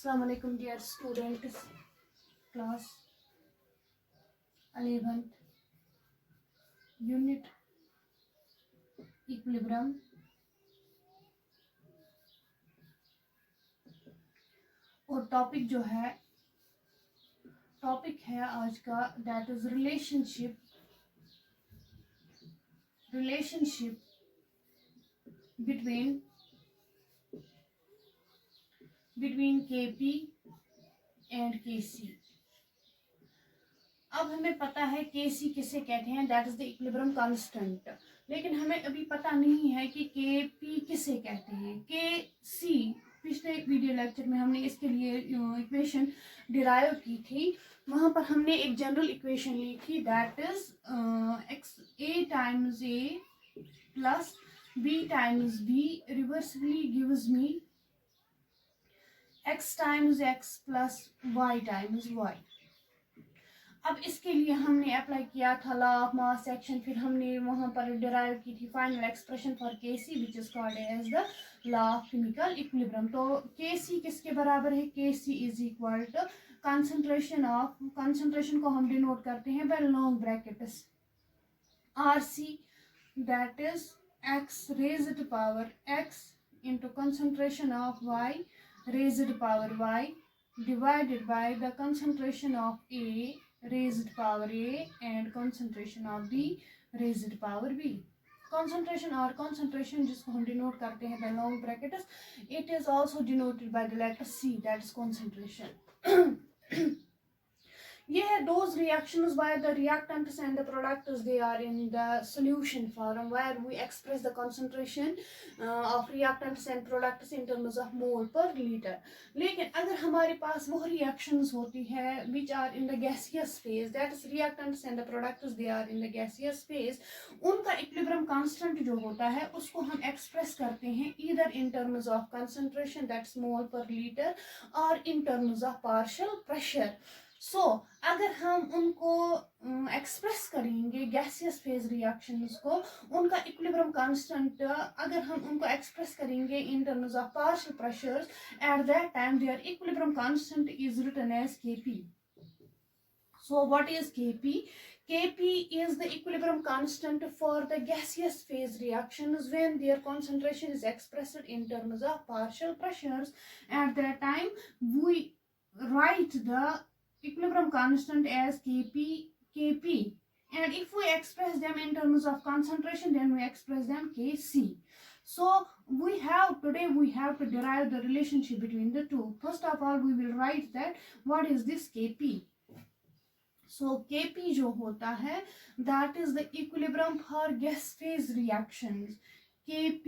Assalamu alaikum dear students, class 11th, unit equilibrium। और topic है आज का that is relationship between KP and KC. अब हमें पता है केसी किसे कहते हैं, that is the equilibrium constant, लेकिन हमें अभी पता नहीं है कि केपी किसे कहते हैं। केसी पिछले वीडियो लेक्चर में हमने इसके लिए इक्वेशन डिराइव की थी। वहां पर हमने एक जनरल इक्वेशन ली थी, that is x a times a plus b times b reversely gives me x times x plus y times y। अब इसके लिए हमने अप्लाई किया था लॉ ऑफ मास एक्शन, फिर हमने वहां पर डिराइव की थी final expression for KC which is called as the law of chemical equilibrium. तो केसी किसके बराबर है? KC is equal to concentration को हम डिनोट करते हैं by long brackets RC, that is x raised to power x into concentration of y raised to power y divided by the concentration of A raised to power A and concentration of B raised to power B। concentration जिसको हम denote करते हैं by long brackets, it is also denoted by the letter C, that is concentration। ये है those reactions where the reactants and the products they are in the solution form, where we express the concentration of reactants and products in terms of mole per liter। लेकिन अगर हमारे पास वो reactions होती है which are in the gaseous phase, that is reactants and the products they are in the gaseous phase, उनका equilibrium constant जो होता है उसको हम express करते हैं either in terms of concentration, that's mole per liter, or in terms of partial pressure। अगर हम उनको एक्सप्रेस करेंगे गैसियस फेज रिएक्शंस को, उनका इक्विलिब्रियम कांस्टेंट अगर हम उनको एक्सप्रेस करेंगे in terms of partial pressures, at that time there equilibrium constant is written as Kp। So what is Kp? Kp is the equilibrium constant for the gaseous phase reactions when their concentration is expressed in terms of partial pressures। At that time we write the equilibrium constant as Kp, and if we express them in terms of concentration then we express them Kc। So today we have to derive the relationship between the two। First of all we will write that what is this Kp। So Kp जो होता है that is the equilibrium for gas phase reactions। Kp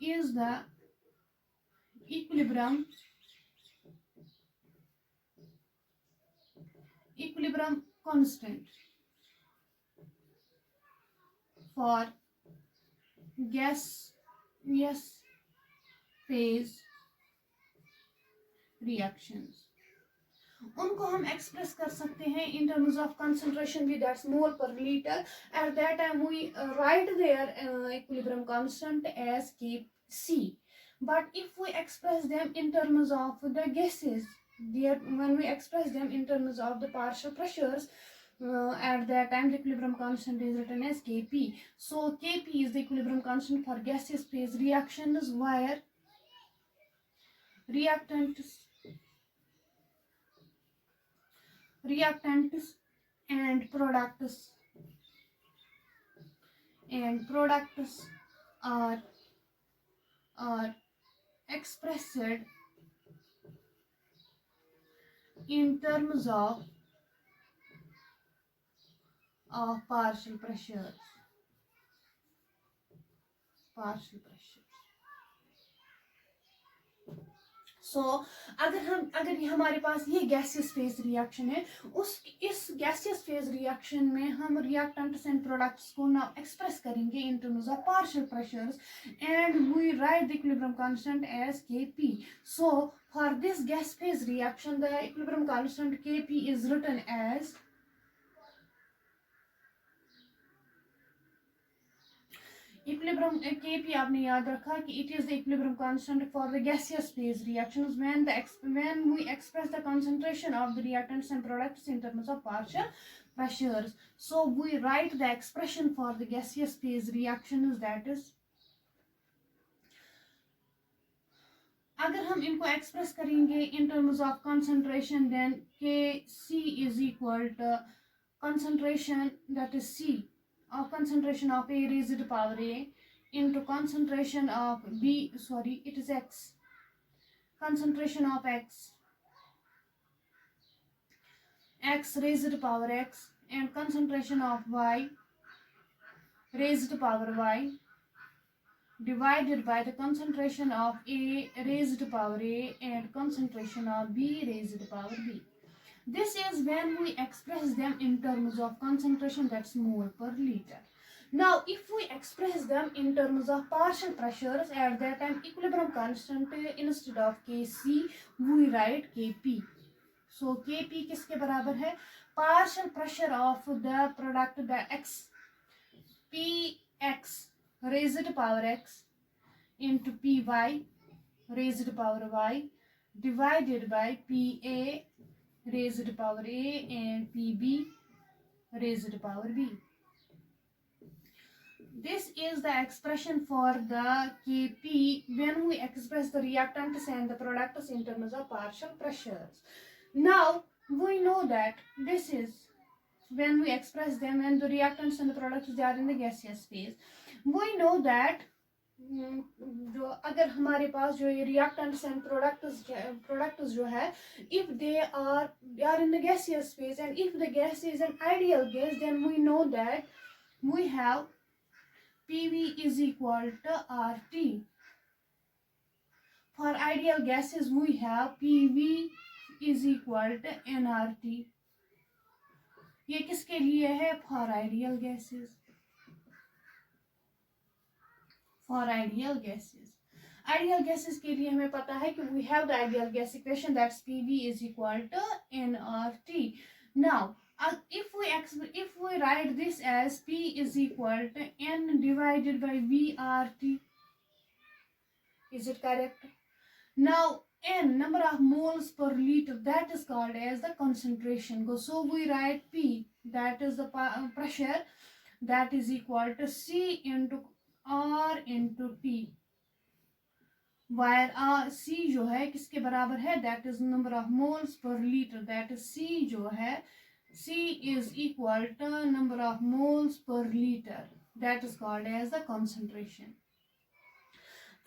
is the equilibrium constant for gaseous phase reactions। उनको हम express कर सकते हैं in terms of concentration भी, that's mole per litre. At that time we write there equilibrium constant as Kc, but if we express them in terms of the gases, when we express them in terms of the partial pressures, at that time the equilibrium constant is written as Kp। So Kp is the equilibrium constant for gaseous phase reactions where reactants and products are expressed in terms of partial pressures। अगर ये हमारे पास ये gaseous phase reaction है, इस gaseous phase reaction में हम reactants and products को ना एक्सप्रेस करेंगे in terms of partial pressures and we write the equilibrium constant as Kp। So for this gas phase reaction the equilibrium constant Kp is written as equilibrium Kp आपने याद रखा कि it is the equilibrium constant for the gaseous phase reactions when we express the concentration of the reactants and products in terms of partial pressures. So we write the expression for the gaseous phase reactions, that is, अगर हम इनको express करेंगे in terms of concentration, then Kc is equal to concentration, that is C, of concentration of A raised to power A into concentration of it is X, concentration of X raised to power X, and concentration of Y raised to power Y divided by the concentration of A raised to power A and concentration of B raised to power B. This is when we express them in terms of concentration, that's mole per liter. Now, if we express them in terms of partial pressures, at that time equilibrium constant instead of Kc we write Kp. So Kp किसके बराबर है? Partial pressure of the product, the X, Px raised to power X into Py raised to power Y divided by Pa raised to power A and Pb raised to power B. This is the expression for the Kp when we express the reactants and the products in terms of partial pressures. Now we know that this is when we express them and the reactants and the products, they are in the gaseous phase. We know that जो अगर हमारे पास जो ये reactants and products जो है, if they are in the gaseous phase and if the gas is an ideal gas, then we know that we have PV is equal to RT. For ideal gases we have PV is equal to nRT. ये किसके लिए है? For ideal gases. For ideal gases. Ideal gases के लिए हमें पता है कि we have the ideal gas equation, that's PV is equal to nRT. Now, if we write this as P is equal to N divided by VRT, is it correct? Now, N, number of moles per liter, that is called as the concentration. So we write P, that is the pressure, that is equal to C into R into T, where C जो है किसके बराबर है? That is number of moles per liter, that is C जो है, C is equal to number of moles per liter, that is called as the concentration.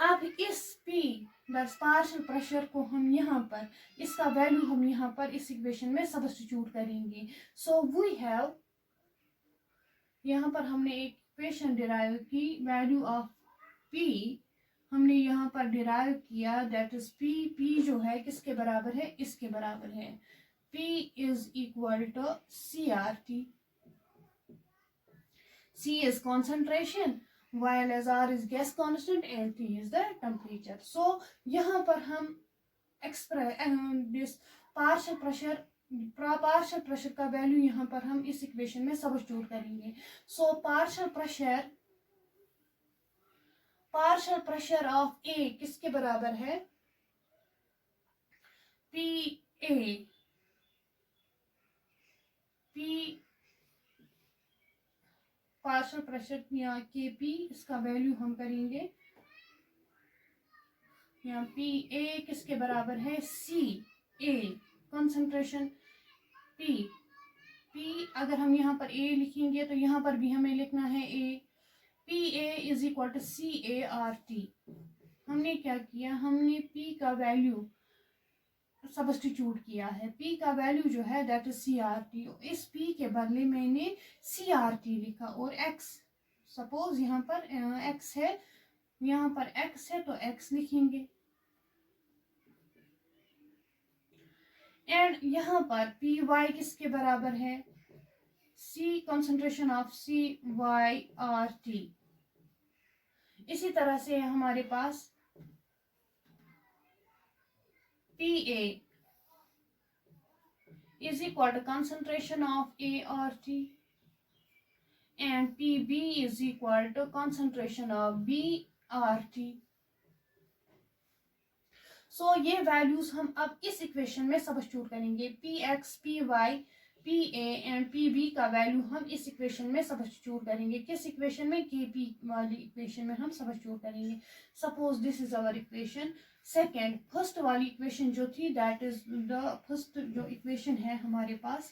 अब इस P, that's partial pressure को हम यहाँ पर, इसका वैल्यू हम यहाँ पर इस इक्वेशन में सब्स्टिट्यूट करेंगे. So we have, यहाँ पर हमने एक इक्वेशन डिराइव की, वैल्यू ऑफ P हमने यहाँ पर डिराइव किया, दैट इज P जो है किसके बराबर है? इसके बराबर है. P is equal to CRT. C is concentration, while as R is gas constant and T is the temperature. So यहाँ पर हम this partial pressure का वैल्यू यहाँ पर हम इस इक्वेशन में सब्स्टिट्यूट करेंगे. So partial pressure of A किसके बराबर है? PA. पार्शियल प्रेशर यहाँ Kp, इसका वैल्यू हम करेंगे यहाँ Pa किसके बराबर है? Ca, concentration P. अगर हम यहाँ पर A लिखेंगे तो यहाँ पर भी हमें लिखना है A. Pa is equal to CART. हमने क्या किया? हमने P का वैल्यू सब्स्टिट्यूट किया है. P का वैल्यू जो है दैट इज CRT. इस P के बदले मैंने CRT लिखा और X, सपोज यहाँ पर X है, यहाँ पर X है तो X लिखेंगे. एंड यहाँ पर PY किसके बराबर है? C, concentration of CYRT. इसी तरह से हमारे पास PA is equal to concentration of ART and PB is equal to concentration of BRT. सो ये वैल्यूज हम अब इस इक्वेशन में सब्स्टिट्यूट करेंगे. PX, PY, PA and PB का वैल्यू हम इस इक्वेशन में सब्स्टिट्यूट करेंगे. किस इक्वेशन में? KP वाली इक्वेशन में हम सब्स्टिट्यूट करेंगे. Suppose this is our equation. Second, first वाली इक्वेशन जो थी, दैट इज द फर्स्ट जो इक्वेशन है हमारे पास,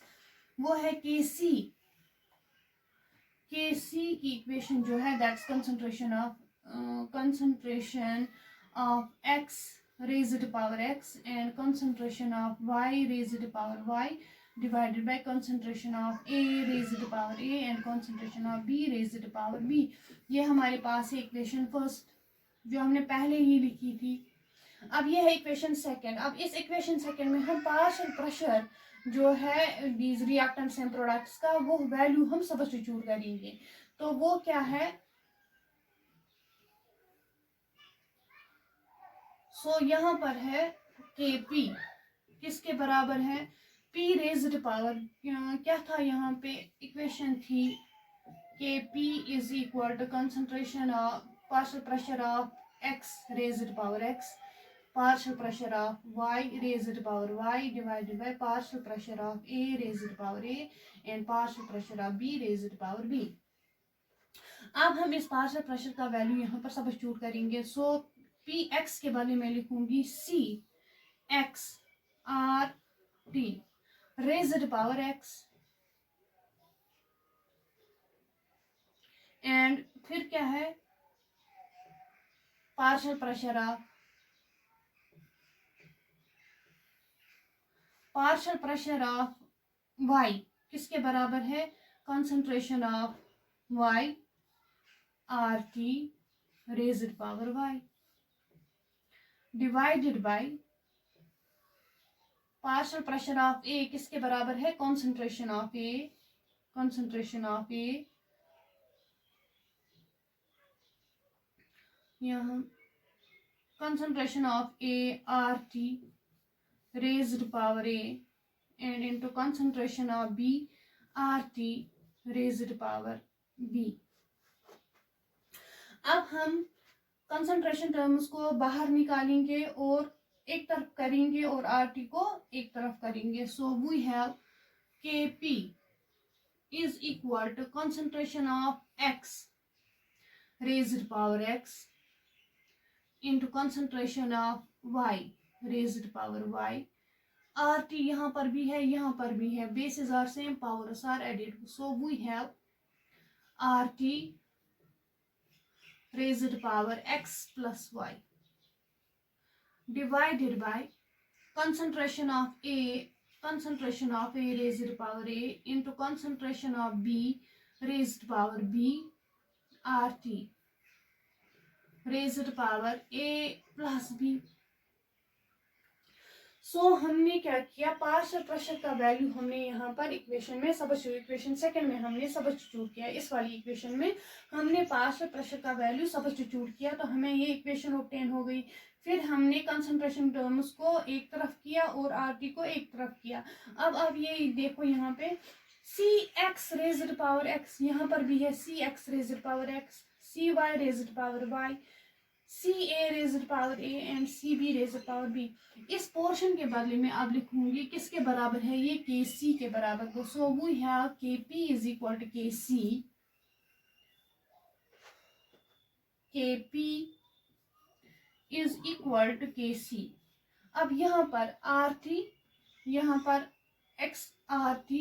वो है KC. KC की इक्वेशन जो है, that's concentration of X raised to power X and concentration of Y raised to power Y divided by concentration of A raised to power A and concentration of B raised to power B. ये हमारे पास है equation first जो हमने पहले ही लिखी थी. अब ये है इक्वेशन सेकेंड. अब इस इक्वेशन सेकेंड में हम पार्शियल प्रेशर जो है दीज रिएक्टेंट्स एंड प्रोडक्ट्स का वो वैल्यू हम सब्स्टिट्यूट करेंगे. तो वो क्या है? सो यहाँ पर है KP किसके बराबर है? P रेज्ड पावर, क्या था यहाँ पे इक्वेशन थी? KP is equal to concentration of partial pressure of X raised power X, partial pressure of Y raised to power Y divided by partial pressure of A raised to power A and partial pressure of B raised to power B. अब हम इस partial pressure का value यहाँ पर substitute करेंगे. सो PX के बदले में लिखूंगी CX RT raised to power X and फिर क्या है? पार्शियल प्रेशर ऑफ Y किसके बराबर है? Concentration of Y RT raised to power Y divided by partial pressure of A किसके बराबर है? कंसंट्रेशन ऑफ A यहाँ concentration of A RT raised to power A and into concentration of B RT raised to power B. अब हम concentration terms को बाहर निकालेंगे और एक तरफ करेंगे और RT को एक तरफ करेंगे. So we have KP is equal to concentration of X raised to power X into concentration of Y raised to power Y. RT यहाँ पर भी है, यहाँ पर भी है. Bases are same, powers are added. So we have RT raised to power X plus Y divided by concentration of A raised to power A into concentration of B raised to power B RT raised to power A plus B. सो हमने क्या किया? Partial pressure का value हमने यहाँ पर equation में equation second में हमने सब्स्टिट्यूट किया. इस वाली इक्वेशन में हमने पार्शियल प्रेशर का वैल्यू सब्स्टिट्यूट किया तो हमें ये इक्वेशन ऑब्टेन हो गई. फिर हमने कंसंट्रेशन टर्म्स को एक तरफ किया और RT को एक तरफ किया. अब ये देखो यहाँ पे CX रेज्ड पावर X, यहाँ पर भी है CX raised power X, CY raised power Y, CA raised power A and CB raised power B. इस पोर्शन के बदले में अब लिखूंगी किसके बराबर है? ये KC के बराबर को. So we have KP is equal to KC. KP is equal to KC. अब यहाँ पर RT, यहाँ पर XRT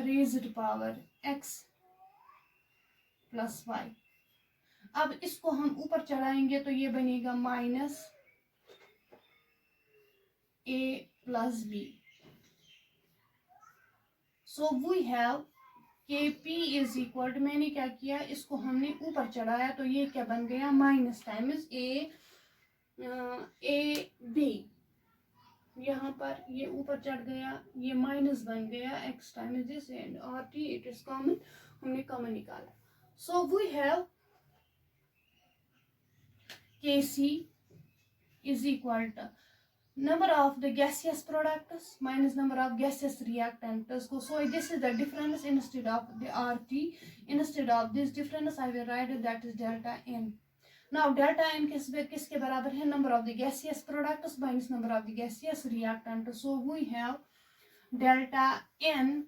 raised power X plus Y. अब इसको हम ऊपर चढ़ाएंगे तो ये बनेगा minus A plus B. So we have KP is equal to, मैंने क्या किया? इसको हमने ऊपर चढ़ाया तो ये क्या बन गया? Minus times A B. यहाँ पर ये ऊपर चढ़ गया, ये माइनस बन गया. X times this and RT it is common, हमने कॉमन निकाला. So we have KC is equal to number of the gaseous products minus number of gaseous reactants. So this is the difference. Instead of the RT, instead of this difference I will write that is delta N. Now delta N किसके बराबर है? Number of the gaseous products minus number of the gaseous reactants. So we have delta N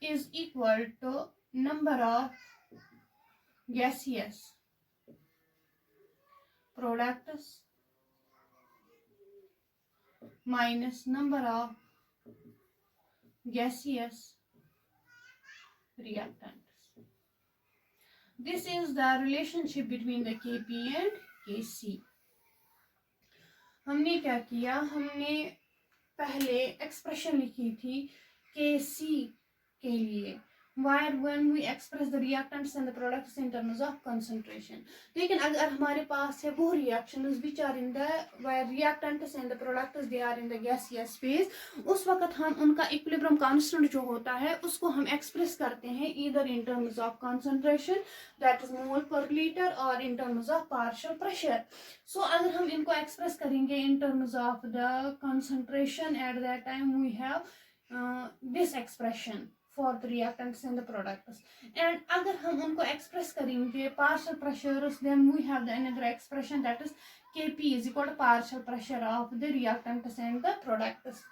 is equal to number of gaseous products minus number of gaseous reactants. This is the relationship between the Kp and Kc. हमने क्या किया? हमने पहले expression लिखी थी Kc के लिए, where when we express the reactants and the products in terms of concentration. लेकिन अगर हमारे पास है वो reactions which are in the where reactants and the products they are in the gaseous phase, उस वक्त हम उनका equilibrium constant जो होता है उसको हम express करते हैं either in terms of concentration that is mole per liter or in terms of partial pressure. So अगर हम इनको express करेंगे in terms of the concentration, at that time we have this expression for the reactants and the products. And अगर हम उनको express करेंगे partial pressures, then we have the another expression that is Kp is equal to partial pressure of the reactants and the products.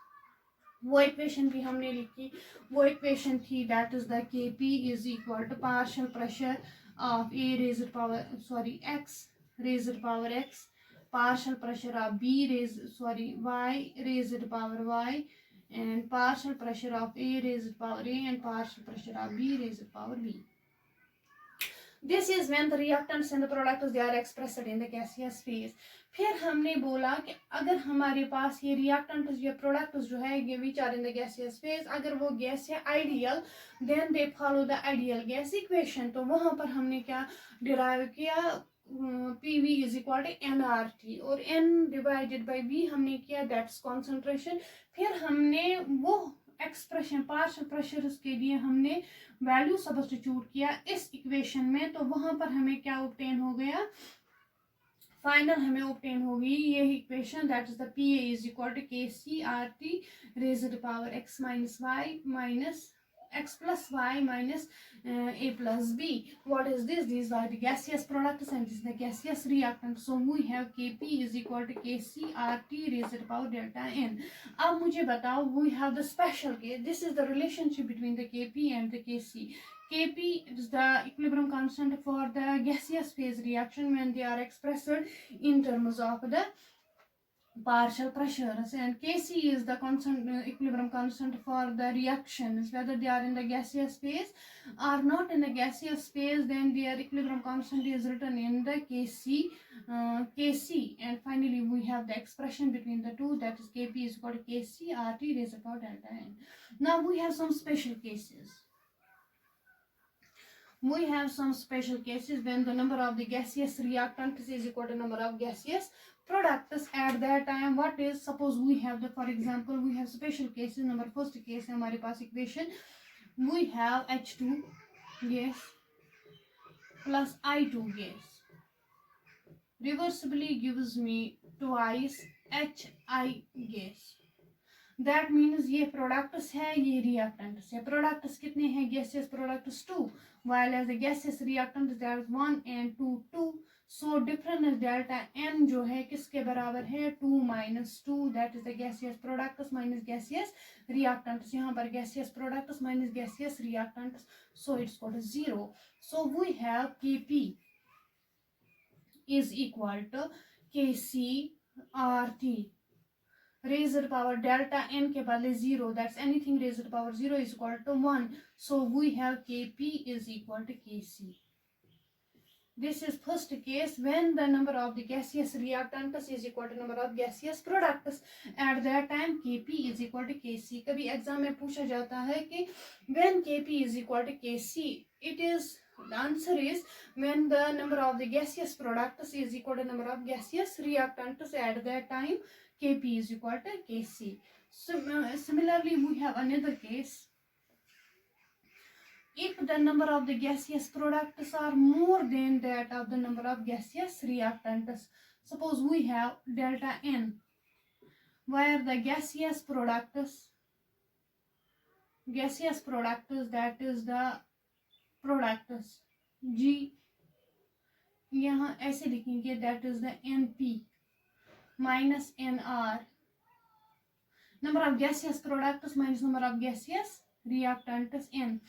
वो equation भी हमने लिखी, वो equation थी that is the Kp is equal to partial pressure of A raised to power x raised to power x, partial pressure of y raised to power y, and partial pressure of A raised to power A and partial pressure of B raised to power B. This is when the reactants and the products they are expressed in the gaseous phase. फिर हमने बोला कि अगर हमारे पास ये reactants या products जो है ये which are in the gaseous phase, अगर वो gas है ideal, then they follow the ideal gas equation. तो वहाँ पर हमने क्या derive किया? PV is equal to nRT और n divided by V हमने किया that's concentration. फिर हमने वो एक्सप्रेशन पार्शियल प्रेशर के लिए हमने वैल्यू सब्स्टिट्यूट किया इस इक्वेशन में, तो वहां पर हमें क्या ऑब्टेन हो गया? फाइनल हमें ऑब्टेन होगी ये equation that is the PA is equal to KCRT raised to power x minus y minus x plus y minus A plus B. What is this? These are the gaseous products and this is the gaseous reactant. So we have Kp is equal to KCRT raised to power delta N. अब मुझे बताओ, we have the special case. This is the relationship between the Kp and the Kc. Kp is the equilibrium constant for the gaseous phase reaction when they are expressed in terms of the partial pressures, and Kc is the constant equilibrium constant for the reactions whether they are in the gaseous phase or not in the gaseous phase, then their equilibrium constant is written in the Kc, and finally we have the expression between the two that is Kp is equal to KCRT raised to power delta N. Now we have some special cases. We have some special cases when the number of the gaseous reactants is equal to number of gaseous products. At that time what is, suppose we have the, for example we have special cases. number first case है हमारे पास equation, we have H2 gas plus I2 gas reversibly gives me twice HI gas. That means ये products है, ये reactants है. Products कितने हैं? gaseous products 2, while as the gaseous reactants there is 1 and 2. So difference delta N जो है किसके बराबर है? 2 minus 2, that is the gaseous products minus gaseous reactants. यहाँ पर gaseous products minus gaseous reactants, so it's equal to 0. So we have Kp is equal to KCRT raised to power delta N के बदले 0, that's anything raised to power 0 is equal to 1. So we have Kp is equal to Kc. This is first case when the number of the gaseous reactants is equal to number of gaseous products. At that time Kp is equal to Kc. कभी exam में पूछा जाता है कि when Kp is equal to Kc, it is the answer is when the number of the gaseous products is equal to number of gaseous reactants. At that time Kp is equal to Kc. So, similarly we have another case. if the number of the gaseous products are more than that of the number of gaseous reactants. Suppose we have delta N, where the gaseous products, that is the products G, यहाँ ऐसे लिखेंगे, that is the NP minus NR, number of gaseous products minus number of gaseous reactants N.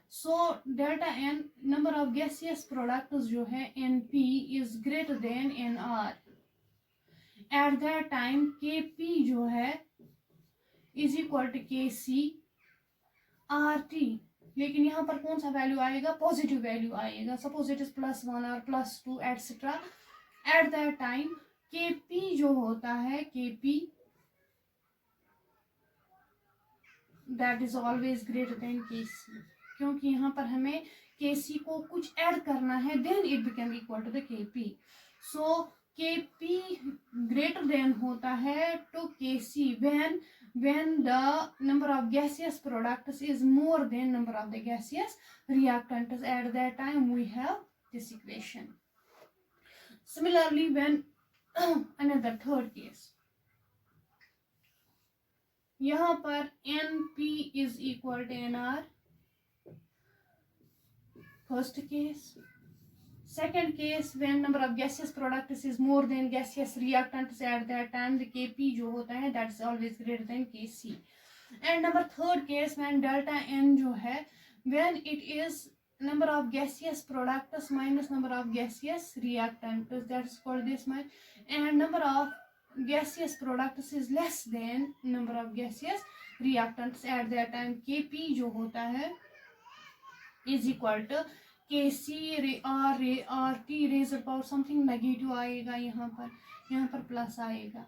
So delta N, number of gaseous products जो है NP is greater than NR. At that time Kp जो है is equal to Kc RT. लेकिन यहाँ पर कौन सा value आएगा? पॉजिटिव वैल्यू आएगा. सपोज इट इज +1 और +2 etcetera. Eight that time Kp जो होता है, Kp that is always greater than Kc, क्योंकि यहाँ पर हमें Kc को कुछ ऐड करना है, then it become equal to the Kp. So Kp greater than होता है to Kc when the number of gaseous products is more than number of the gaseous reactants. At that time we have this equation. Similarly, when another third case, यहाँ पर NP is equal to NR, first case. Second case, when number of gaseous products is more than gaseous reactants, at that time the Kp जो होता है that is always greater than Kc. And number third case, when delta N जो है, when it is number of gaseous products minus number of gaseous reactants, that is called this much, and number of gaseous products is less than number of gaseous reactants. At that time Kp जो होता है is equal to Kc RT raised power something negative आएगा, यहाँ पर plus आएगा.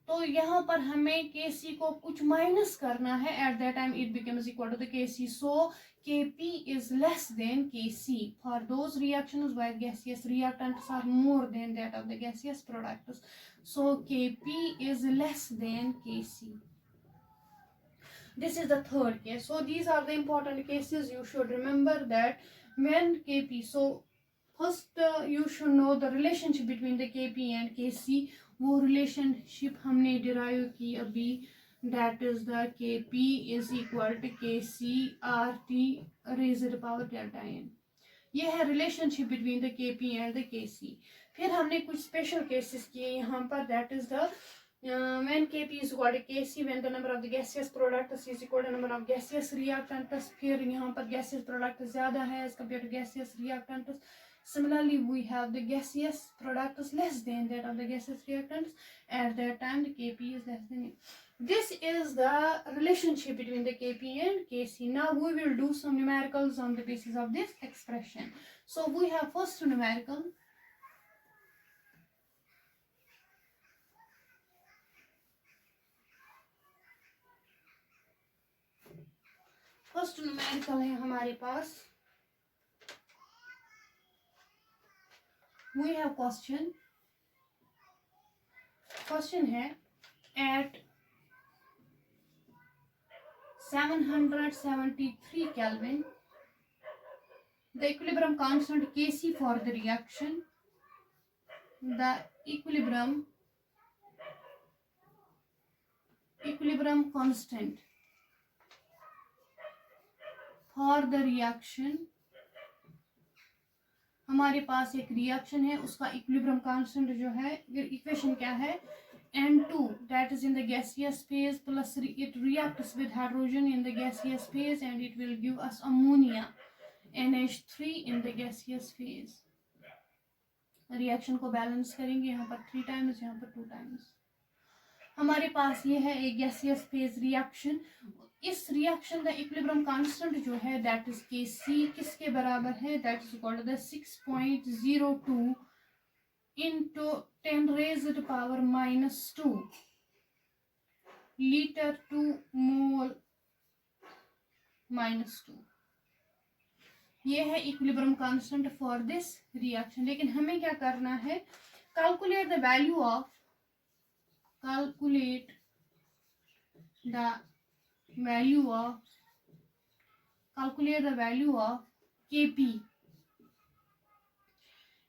तो यहाँ पर हमें Kc को कुछ माइनस करना है. At that time it becomes equal to the Kc. सो Kp is less than Kc for those reactions where gaseous reactants are more than that of the gaseous products. So Kp is less than Kc. This is the third case. So these are the important cases. You should remember that when Kp, so first you should know the relationship between the Kp and Kc. वो relationship हमने derive की अभी, that is the Kp is equal to Kc RT raised to the power delta N. ये है relationship between the Kp and the Kc. फिर हमने कुछ special cases किए यहाँ पर, that is the when Kp is equal to Kc, when the number of the gaseous products is equal to number of gaseous reactants. फिर यहाँ पर gaseous products ज़्यादा है as compared to gaseous reactants. Similarly, we have the gaseous products less than that of the gaseous reactants. At that time, the Kp is less than it. This is the relationship between the Kp and Kc. Now we will do some numericals on the basis of this expression. So we have first numerical. First numerical है हमारे पास. We have question है eight 773 Kelvin the equilibrium constant Kc for the reaction. The equilibrium constant for the reaction. हमारे पास एक reaction है, उसका equilibrium constant जो है, equation क्या है? N2 that is in the gaseous phase plus it reacts with hydrogen in the gaseous phase and it will give us ammonia NH3 in the gaseous phase. Reaction को balance करेंगे, यहाँ पर 3 times, यहाँ पर 2 times. हमारे पास ये है एक गैसियस फेज रिएक्शन. इस रिएक्शन का इक्विलिब्रियम कांस्टेंट जो है दैट इज Kc किसके बराबर है? That is equal to the 6.02 into 10 raised to power -2 liter to mole -2. ये है equilibrium constant for this reaction. लेकिन हमें क्या करना है? Calculate the value of calculate the value of Kp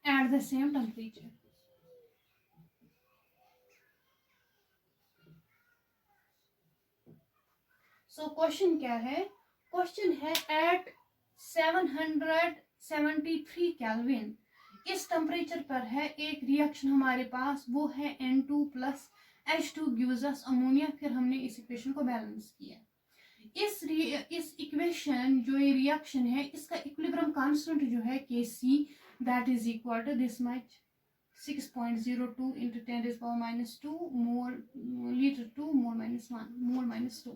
at the same temperature. So question क्या है? Question है at 773 केल्विन इस टेम्परेचर पर है एक रिएक्शन हमारे पास, वो है N2 plus H2 gives us ammonia. फिर हमने इस इक्वेशन को बैलेंस किया। इस इक्वेशन जो ये रिएक्शन है इसका इक्विलिब्रियम कांस्टेंट जो है Kc that is equal to this much 6.02 into 10 raised power minus 2 mole litre 2 mole minus 1 mole minus 2।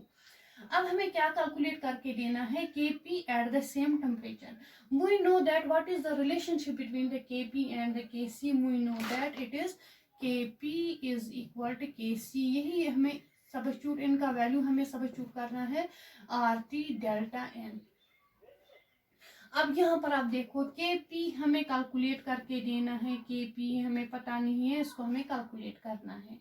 अब हमें क्या कैलकुलेट करके देना है? Kp at the same temperature. We know that what is the relationship between the Kp and the Kc. We know that it is Kp is equal to Kc। यही हमें substitute, इनका value हमें substitute करना है RT delta n। अब यहाँ पर आप देखो Kp हमें कैलकुलेट करके देना है। Kp हमें पता नहीं है, इसको हमें कैलकुलेट करना है।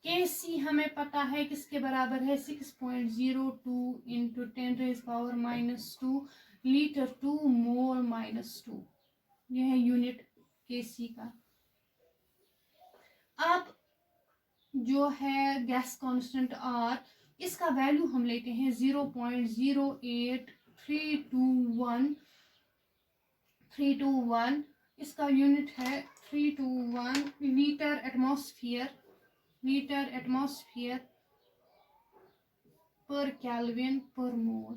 Kc हमें पता है किसके बराबर है? 6.02 into 10 raise power minus 2 litre 2 mole minus 2। यह है यूनिट Kc का। अब जो है गैस कांस्टेंट R, इसका वैल्यू हम लेते हैं 0.08321। इसका यूनिट है 321 लीटर एटमॉस्फेयर पर केल्विन पर मोल।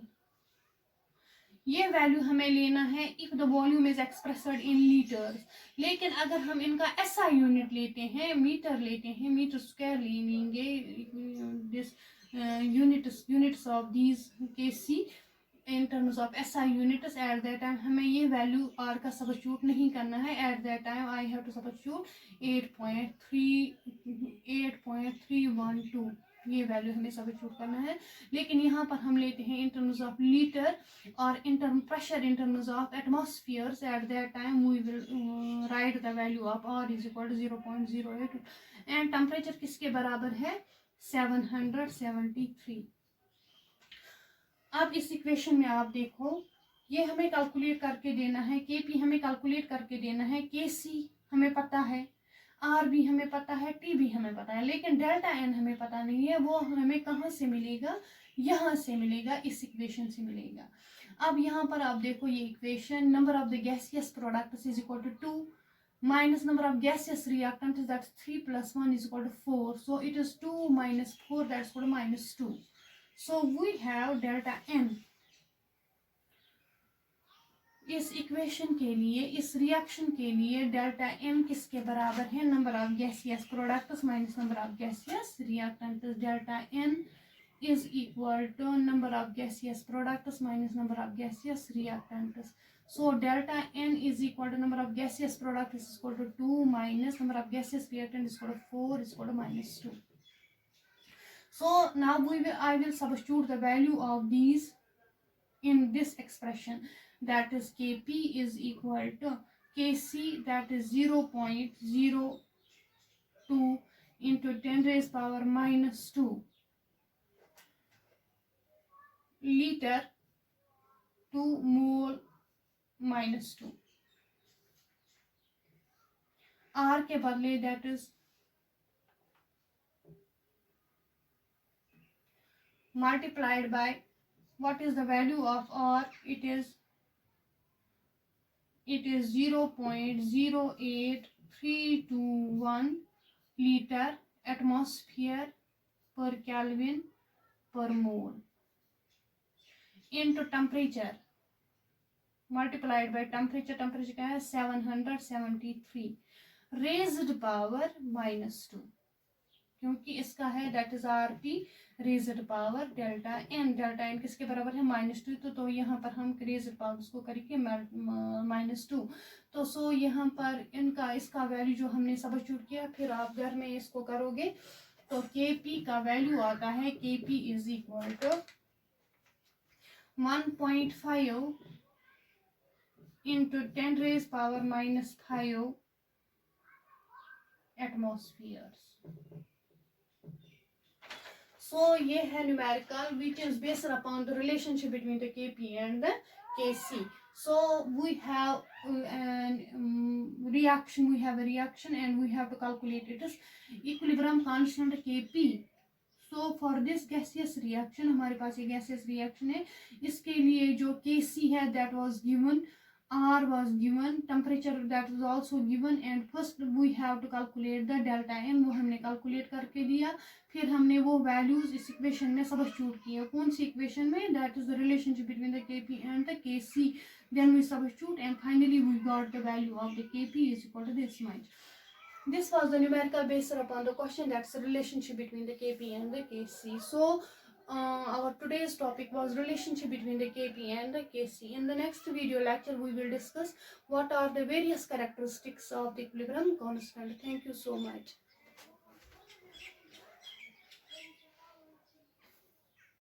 ये वैल्यू हमें लेना है if the volume is expressed in litres. लेकिन अगर हम इनका SI यूनिट लेते हैं, मीटर लेते हैं, मीटर स्क्वायर लेंगे, this units of these Kc in terms of SI units, at that time हमें ये वैल्यू R का सबस्टिट्यूट नहीं करना है। at that time I have to substitute 8.312 ये वैल्यू हमें सबस्टिट्यूट करना है। लेकिन यहाँ पर हम लेते हैं इन टर्म्स ऑफ लीटर और in term pressure in terms of atmospheres. At that time we will write the value of R is equal to 0.08 and temperature किसके बराबर है? 773। अब इस इक्वेशन में आप देखो, ये हमें कैलकुलेट करके देना है। Kp हमें कैलकुलेट करके देना है, Kc हमें पता है, R भी हमें पता है, T भी हमें पता है, लेकिन डेल्टा n हमें पता नहीं है। वो हमें कहाँ से मिलेगा? यहाँ से मिलेगा, इस इक्वेशन से मिलेगा। अब यहाँ पर आप देखो ये equation, number of the gaseous products is equal to 2 minus number of gaseous reactants, that's 3 plus 1 is equal to 4. So it is 2 minus 4, that's equal to minus 2. So we have delta n। इस equation के लिए, इस reaction के लिए delta n किसके बराबर है? Number of gaseous products minus number of gaseous reactants. Delta n is equal to number of gaseous products minus number of gaseous reactants. So delta n is equal to number of gaseous products is equal to 2 minus number of gaseous reactants is equal to 4 is equal to minus 2. So now I will substitute the value of these in this expression, that is Kp is equal to Kc, that is 0.02 into 10 raised power minus 2 litre 2 mole minus 2। R के बदले that is multiplied by what is the value of R? It is 0.08321 liter atmosphere per Kelvin per mole into temperature multiplied by temperature क्या है? 773 raised power minus 2, क्योंकि इसका है that is RT raised power delta n। Delta n किसके बराबर है? -2। तो यहाँ पर हम raised power को करके -2। तो सो यहाँ पर इनका इसका वैल्यू जो हमने सबस्टिट्यूट किया, फिर आप घर में इसको करोगे तो Kp का वैल्यू आता है Kp is equal to 1.5 into 10 raised power minus 5 atmospheres. So ये है numerical which is based upon the relationship between the Kp and the Kc. So we have reaction, we have a reaction and we have to calculate it is equilibrium constant Kp. So for this gaseous reaction, हमारे पास ये gaseous reaction है, इसके लिए जो Kc है that was given, R was given, temperature that was also given, and first we have to calculate the delta N, वो हमने calculate करके दिया, फिर हमने वो values इस equation में substitute किया, कौन सी equation में, that is the relationship between the Kp and the Kc, then we substitute and finally we got the value of the Kp is equal to this much. This was the numerical based upon the question, that's the relationship between the Kp and the Kc. So our today's topic was relationship between the Kp and the Kc. In the next video lecture we will discuss what are the various characteristics of the equilibrium constant. Thank you so much.